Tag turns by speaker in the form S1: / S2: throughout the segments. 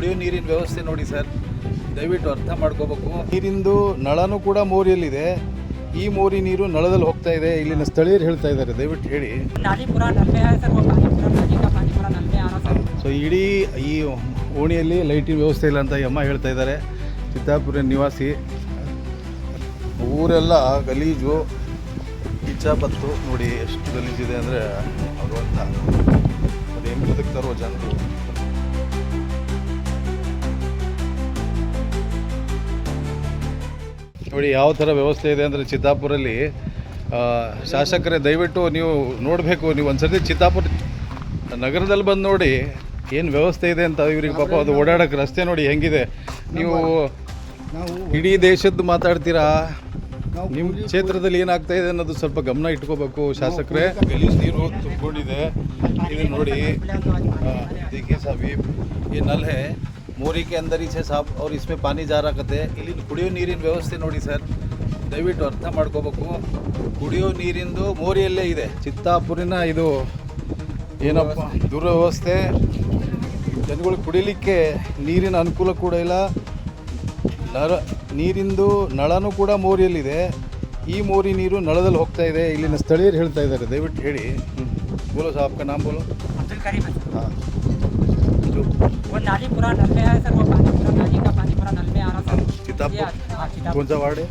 S1: ಕುಡಿಯೋ ನೀರಿನ ವ್ಯವಸ್ಥೆ ನೋಡಿ ಸರ್, ದಯವಿಟ್ಟು ಅರ್ಥ ಮಾಡ್ಕೋಬೇಕು. ನೀರಿಂದು ನಳನೂ ಕೂಡ ಮೋರಿಯಲ್ಲಿದೆ. ಈ ಮೋರಿ ನೀರು ನಳದಲ್ಲಿ ಹೋಗ್ತಾ ಇದೆ. ಇಲ್ಲಿನ ಸ್ಥಳೀಯರು ಹೇಳ್ತಾ ಇದ್ದಾರೆ, ದಯವಿಟ್ಟು ಹೇಳಿ. ಸೊ ಇಡೀ ಈ ಓಣಿಯಲ್ಲಿ ಲೈಟಿನ ವ್ಯವಸ್ಥೆ ಇಲ್ಲ ಅಂತ ಈ ಅಮ್ಮ ಹೇಳ್ತಾ ಇದ್ದಾರೆ. ಚಿತ್ತಾಪುರ ನಿವಾಸಿ. ಊರೆಲ್ಲ ಗಲೀಜು, ಕಿಚ್ಚಾಪತ್ತು ನೋಡಿ ಎಷ್ಟು ಗಲೀಜಿದೆ ಅಂದರೆ ಭಗವಂತ. ಅದು ಹೆಂಗೆ ಬದುಕ್ತಾರೋ ಜನರು. ನೋಡಿ ಯಾವ ಥರ ವ್ಯವಸ್ಥೆ ಇದೆ ಅಂದರೆ ಚಿತ್ತಾಪುರಲ್ಲಿ. ಶಾಸಕರೇ ದಯವಿಟ್ಟು ನೀವು ನೋಡಬೇಕು. ನೀವು ಒಂದ್ಸರ್ತಿ ಚಿತ್ತಾಪುರ ನಗರದಲ್ಲಿ ಬಂದು ನೋಡಿ ಏನು ವ್ಯವಸ್ಥೆ ಇದೆ ಅಂತ. ಇವ್ರಿಗೆ ಪಾಪ ಅದು ಓಡಾಡೋಕ್ಕೆ ರಸ್ತೆ ನೋಡಿ ಹೆಂಗಿದೆ. ನೀವು ಇಡೀ ದೇಶದ್ದು ಮಾತಾಡ್ತೀರಾ, ನಿಮ್ಮ ಕ್ಷೇತ್ರದಲ್ಲಿ ಏನಾಗ್ತಾ ಇದೆ ಅನ್ನೋದು ಸ್ವಲ್ಪ ಗಮನ ಇಟ್ಕೋಬೇಕು ಶಾಸಕರೇ. ಗಲೀಜು ನೀರು ತುಂಬಿಕೊಂಡಿದೆ. ಇದು ನೋಡಿ, देखिए साहब ये नल है, मोरी के अंदर ही से साहब और इसमें पानी जा रहा कहते हैं. ಇಲ್ಲಿ ಕುಡಿಯೋ ನೀರಿನ ವ್ಯವಸ್ಥೆ ನೋಡಿ ಸರ್, ದಯವಿಟ್ಟು ಅರ್ಥ ಮಾಡ್ಕೋಬೇಕು. ಕುಡಿಯೋ ನೀರಿಂದು ಮೋರಿಯಲ್ಲೇ ಇದೆ. ಚಿತ್ತಾಪುರಿನ ಇದು ಏನಪ್ಪ ದುರ್ವ್ಯವಸ್ಥೆ. ಜನಗಳು ಕುಡಿಲಿಕ್ಕೆ ನೀರಿನ ಅನುಕೂಲ ಕೂಡ ಇಲ್ಲ. ನೀರಿಂದು ನಳನೂ ಕೂಡ ಮೋರಿಯಲ್ಲಿದೆ. ಈ ಮೋರಿ ನೀರು ನಳದಲ್ಲಿ ಹೋಗ್ತಾ ಇದೆ. ಇಲ್ಲಿನ ಸ್ಥಳೀಯರು ಹೇಳ್ತಾ ಇದ್ದಾರೆ, ದಯವಿಟ್ಟು ಹೇಳಿ. ಬೋಲೋ ಸಾಬ್ का नाम बोलो.
S2: अब्दुल करीम है।
S1: हाँ,
S2: वो नाली पूरा नल में है सर, वो पानी पूरा नाली का पानी पूरा नल में आ रहा सर।
S1: चितापुर
S2: हाँ, चितापुर।
S1: कौन सा वार्ड है?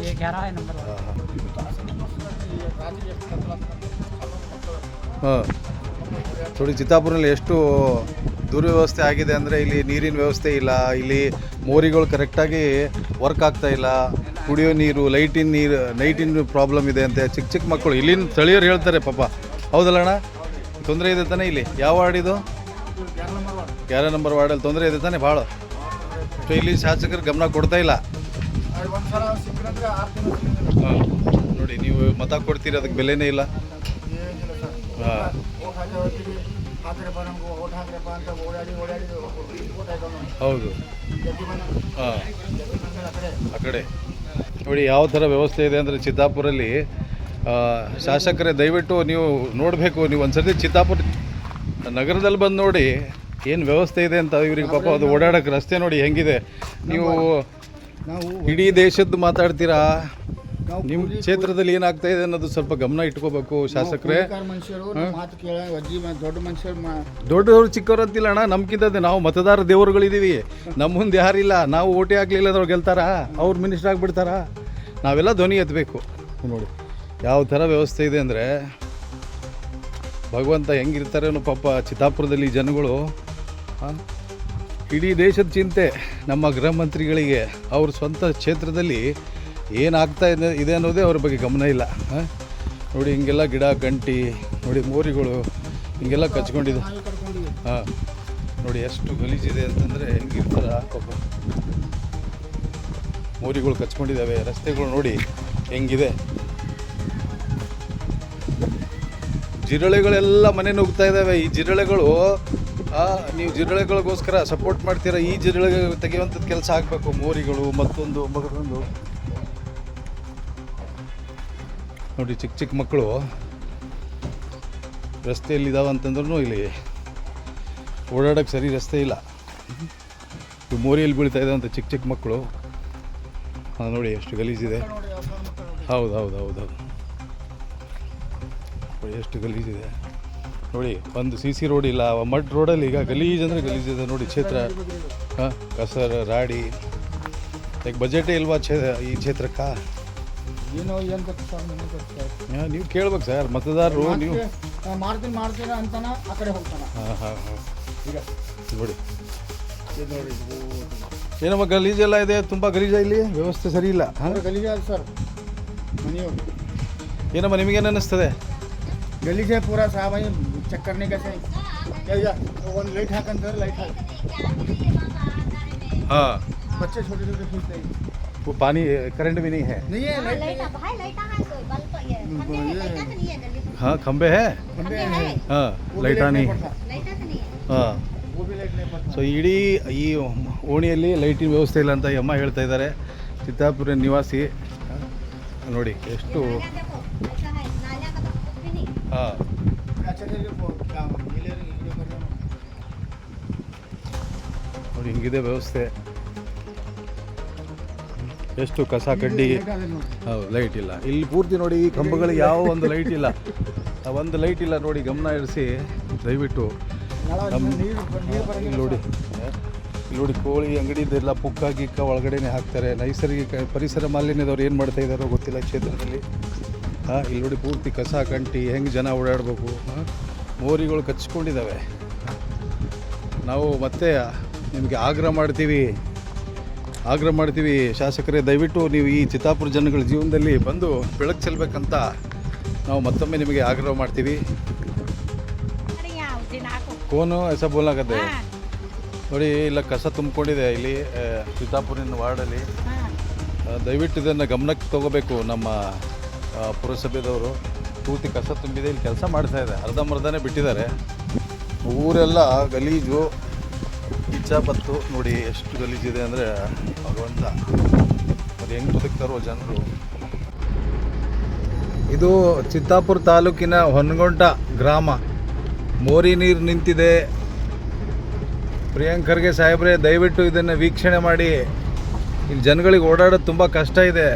S2: ये 11 है नंबर।
S1: ಹಾಂ ನೋಡಿ, ಚಿತ್ತಾಪುರಲ್ಲಿ ಎಷ್ಟು ದುರ್ವ್ಯವಸ್ಥೆ ಆಗಿದೆ ಅಂದರೆ ಇಲ್ಲಿ ನೀರಿನ ವ್ಯವಸ್ಥೆ ಇಲ್ಲ. ಇಲ್ಲಿ ಮೋರಿಗಳು ಕರೆಕ್ಟಾಗಿ ವರ್ಕ್ ಆಗ್ತಾ ಇಲ್ಲ. ಕುಡಿಯೋ ನೀರು, ಲೈಟಿನ ಪ್ರಾಬ್ಲಮ್ ಇದೆ ಅಂತೆ. ಚಿಕ್ಕ ಚಿಕ್ಕ ಮಕ್ಕಳು ಇಲ್ಲಿನ ಸ್ಥಳೀಯರು ಹೇಳ್ತಾರೆ ಪಾಪ. ಹೌದಲ್ಲ ಅಣ್ಣ? ತೊಂದರೆ ಇದೆ ತಾನೇ ಇಲ್ಲಿ? ಯಾವ ವಾರ್ಡ್ ಇದು? 11 ನಂಬರ್ ವಾರ್ಡಲ್ಲಿ ತೊಂದರೆ ಇದೆ ತಾನೇ ಭಾಳ. ಸೊ ಇಲ್ಲಿ ಶಾಸಕರು ಗಮನ ಕೊಡ್ತಾ ಇಲ್ಲ. ಹಾಂ ನೋಡಿ, ನೀವು ಮತ ಕೊಡ್ತೀರಿ, ಅದಕ್ಕೆ ಬೆಲೆನೇ ಇಲ್ಲ. ಹಾಂ ಹೌದು. ಹಾಂ ಆ ಕಡೆ ನೋಡಿ ಯಾವ ಥರ ವ್ಯವಸ್ಥೆ ಇದೆ ಅಂದರೆ ಚಿತ್ತಾಪುರಲ್ಲಿ. ಶಾಸಕರೇ ದಯವಿಟ್ಟು ನೀವು ನೋಡಬೇಕು. ನೀವು ಒಂದ್ಸರ್ತಿ ಚಿತ್ತಾಪುರ ನಗರದಲ್ಲಿ ಬಂದು ನೋಡಿ ಏನು ವ್ಯವಸ್ಥೆ ಇದೆ ಅಂತ. ಇವ್ರಿಗೆ ಪಾಪ ಅದು ಓಡಾಡೋಕ್ಕೆ ರಸ್ತೆ ನೋಡಿ ಹೆಂಗಿದೆ. ನೀವು ಇಡೀ ದೇಶದ್ದು ಮಾತಾಡ್ತೀರಾ, ನಿಮ್ಮ ಕ್ಷೇತ್ರದಲ್ಲಿ ಏನಾಗ್ತಾ ಇದೆ ಅನ್ನೋದು ಸ್ವಲ್ಪ ಗಮನ ಇಟ್ಕೋಬೇಕು ಶಾಸಕರೇ. ದೊಡ್ಡದವ್ರು ಚಿಕ್ಕವ್ರು ಅಂತಿಲ್ಲ ಅಣ್ಣ, ನಮ್ಗಿಂತ ನಾವು ಮತದಾರ ದೇವರುಗಳಿದ್ದೀವಿ. ನಮ್ಮ ಮುಂದೆ ಯಾರಿಲ್ಲ. ನಾವು ಓಟೇ ಆಗಲಿಲ್ಲ ಅಂದ್ರೆ ಅವ್ರು ಗೆಲ್ತಾರಾ? ಅವ್ರು ಮಿನಿಸ್ಟರ್ ಆಗಿಬಿಡ್ತಾರಾ? ನಾವೆಲ್ಲ ಧ್ವನಿ ಎತ್ತಬೇಕು. ನೋಡಿ ಯಾವ ಥರ ವ್ಯವಸ್ಥೆ ಇದೆ ಅಂದರೆ ಭಗವಂತ ಹೆಂಗಿರ್ತಾರೇನೋ ಪಾಪ ಚಿತ್ತಾಪುರದಲ್ಲಿ ಜನಗಳು. ಇಡೀ ದೇಶದ ಚಿಂತೆ ನಮ್ಮ ಗೃಹ ಮಂತ್ರಿಗಳಿಗೆ. ಅವ್ರ ಸ್ವಂತ ಕ್ಷೇತ್ರದಲ್ಲಿ ಏನಾಗ್ತಾ ಇದೆ ಅನ್ನೋದೇ ಅವ್ರ ಬಗ್ಗೆ ಗಮನ ಇಲ್ಲ. ನೋಡಿ ಹಿಂಗೆಲ್ಲ ಗಿಡ ಗಂಟಿ ನೋಡಿ, ಮೋರಿಗಳು ಹಿಂಗೆಲ್ಲ ಕಚ್ಕೊಂಡಿದೆ. ಹಾಂ ನೋಡಿ ಎಷ್ಟು ಗಲೀಜಿದೆ ಅಂತಂದರೆ ಹೆಂಗಿರ್ತಾರ ಪಾಪ. ಮೋರಿಗಳು ಕಚ್ಕೊಂಡಿದ್ದಾವೆ. ರಸ್ತೆಗಳು ನೋಡಿ ಹೆಂಗಿದೆ. ಜಿರಳೆಗಳೆಲ್ಲ ಮನೆ ನುಗ್ತಾ ಇದ್ದಾವೆ. ಈ ಜಿರಳೆಗಳು, ನೀವು ಜಿರಳೆಗಳಿಗೋಸ್ಕರ ಸಪೋರ್ಟ್ ಮಾಡ್ತೀರಾ. ಈ ಜಿರಳೆ ತೆಗೆಯುವಂಥದ್ದು ಕೆಲಸ ಆಗಬೇಕು. ಮೋರಿಗಳು ಮತ್ತೊಂದು ನೋಡಿ, ಚಿಕ್ಕ ಚಿಕ್ಕ ಮಕ್ಕಳು ರಸ್ತೆಯಲ್ಲಿದ್ದಾವೆ ಅಂತಂದ್ರೂ ಇಲ್ಲಿ ಓಡಾಡೋಕ್ಕೆ ಸರಿ ರಸ್ತೆ ಇಲ್ಲ. ಮೋರಿಯಲ್ಲಿ ಬೀಳ್ತಾ ಇದ್ದಾವಂಥ ಚಿಕ್ಕ ಚಿಕ್ಕ ಮಕ್ಕಳು. ನೋಡಿ ಎಷ್ಟು ಗಲೀಜಿದೆ. ಹೌದು ಹೌದು ಹೌದು ಹೌದು ನೋಡಿ ಎಷ್ಟು ಗಲೀಜಿದೆ. ನೋಡಿ ಒಂದು CC ರೋಡ್ ಇಲ್ಲ. ಮಡ್ ರೋಡಲ್ಲಿ ಈಗ ಗಲೀಜ್ ಅಂದರೆ ಗಲೀಜಿದೆ ನೋಡಿ. ಕ್ಷೇತ್ರ ಕಸರ ರಾಡಿ ಬಜೆಟೇ ಇಲ್ವಾ ಈ ಕ್ಷೇತ್ರಕ್ಕೆ? ನೀವು ಕೇಳ್ಬೇಕು ಸರ್, ಮತದಾರರು. ನೀವು
S3: ಮಾಡ್ತೀನಿ ಅಂತಾನ ಆ ಕಡೆ ಹೋಗ್ತಾನ.
S1: ಹಾಂ ನೋಡಿ ಏನಮ್ಮ ಗಲೀಜೆಲ್ಲ ಇದೆ, ತುಂಬ ಗಲೀಜ. ಇಲ್ಲಿ ವ್ಯವಸ್ಥೆ ಸರಿ ಇಲ್ಲ.
S3: ಗಲೀಜ ಸರ್ ಮನೆಯವರು.
S1: ಏನಮ್ಮ ನಿಮಗೇನು ಅನ್ನಿಸ್ತದೆ?
S3: ಗಲೀಜೆ ಪೂರಾ ಸಾಹಬ್ ಚೆಕ್ करने का ಒಂದು ಲೈಟ್ ಹಾಕಂತಾರೆ, ಲೈಟ್ ಹಾಕಿ.
S1: हाँ
S3: बच्चे छोटे छोटे खेलते हैं.
S1: वो पानी करंट भी नहीं है.
S3: नहीं है लाइट.
S1: हाँ खंबे है. हाँ लाइटा नहीं. ಹಾಂ ಸೊ ಇಡೀ ಈ ಓಣಿಯಲ್ಲಿ ಲೈಟಿನ ವ್ಯವಸ್ಥೆ ಇಲ್ಲ ಅಂತ ಈ ಅಮ್ಮ ಹೇಳ್ತಾ ಇದ್ದಾರೆ. ಚಿತ್ತಾಪುರ ನಿವಾಸಿ. ನೋಡಿ ಎಷ್ಟು. ಹಾಂ ನೋಡಿ ಹಿಂಗಿದೆ ವ್ಯವಸ್ಥೆ. ಎಷ್ಟು ಕಸ ಕಡ್ಡಿ. ಹೌದು, ಲೈಟ್ ಇಲ್ಲ ಇಲ್ಲಿ ಪೂರ್ತಿ ನೋಡಿ. ಈ ಕಂಬಗಳಿಗೆ ಯಾವ ಒಂದು ಲೈಟ್ ಇಲ್ಲ, ಒಂದು ಲೈಟ್ ಇಲ್ಲ ನೋಡಿ. ಗಮನ ಇರಿಸಿ ದಯವಿಟ್ಟು. ಇಲ್ಲಿ ನೋಡಿ, ಇಲ್ಲಿ ನೋಡಿ ಕೋಳಿ ಅಂಗಡಿದೆಲ್ಲ ಪುಕ್ಕ ಗಿಕ್ಕ ಒಳಗಡೆನೆ ಹಾಕ್ತಾರೆ. ನೈಸರ್ಗಿಕ ಪರಿಸರ ಮಾಲಿನ್ಯದವ್ರು ಏನು ಮಾಡ್ತಾ ಇದ್ದಾರೋ ಗೊತ್ತಿಲ್ಲ ಕ್ಷೇತ್ರದಲ್ಲಿ. ಇಲ್ಲಿ ನೋಡಿ ಪೂರ್ತಿ ಕಸ ಕಂಟಿ ಹೆಂಗೆ ಜನ ಓಡಾಡಬೇಕು. ಮೋರಿಗಳು ಕಚ್ಕೊಂಡಿದ್ದಾವೆ. ನಾವು ಮತ್ತೆ ನಿಮಗೆ ಆಗ್ರಹ ಮಾಡ್ತೀವಿ ಶಾಸಕರೇ, ದಯವಿಟ್ಟು ನೀವು ಈ ಚಿತ್ತಾಪುರ ಜನಗಳ ಜೀವನದಲ್ಲಿ ಬಂದು ಬೆಳಕು ಚೆಲ್ಲಬೇಕಂತ ನಾವು ಮತ್ತೊಮ್ಮೆ ನಿಮಗೆ ಆಗ್ರಹ ಮಾಡ್ತೀವಿ. ಕೋನು ಎಸ ಬೋಲಾಗತ್ತೆ ನೋಡಿ. ಇಲ್ಲ ಕಸ ತುಂಬಿಕೊಂಡಿದೆ ಇಲ್ಲಿ ಚಿತ್ತಾಪುರಿನ ವಾರ್ಡಲ್ಲಿ. ದಯವಿಟ್ಟು ಇದನ್ನು ಗಮನಕ್ಕೆ ತಗೋಬೇಕು ನಮ್ಮ ಪುರಸಭೆದವರು. ಪೂರ್ತಿ ಕಸ ತುಂಬಿದೆ, ಇಲ್ಲಿ ಕೆಲಸ ಮಾಡ್ತಾಯಿದೆ, ಅರ್ಧಂಬರ್ಧನೇ ಬಿಟ್ಟಿದ್ದಾರೆ. ಊರೆಲ್ಲ ಗಲೀಜು ಇಚ್ಛಾಪತ್ತು. ನೋಡಿ ಎಷ್ಟು ಗಲೀಜಿದೆ ಅಂದರೆ ಭಗವಂತ, ಅದು ಹೆಂಗೆ ಬದುಕ್ತಾರೋ ಜನರು. ಇದು ಚಿತ್ತಾಪುರ ತಾಲೂಕಿನ ಹೊನಗೊಂಡ ಗ್ರಾಮ. ಮೋರಿ ನೀರು ನಿಂತಿದೆ. ಪ್ರಿಯಾಂಕರ್ಗೆ ಸಾಹೇಬ್ರೆ, ದಯವಿಟ್ಟು ಇದನ್ನು ವೀಕ್ಷಣೆ ಮಾಡಿ. ಇಲ್ಲಿ ಜನಗಳಿಗೆ ಓಡಾಡೋದು ತುಂಬ ಕಷ್ಟ ಇದೆ.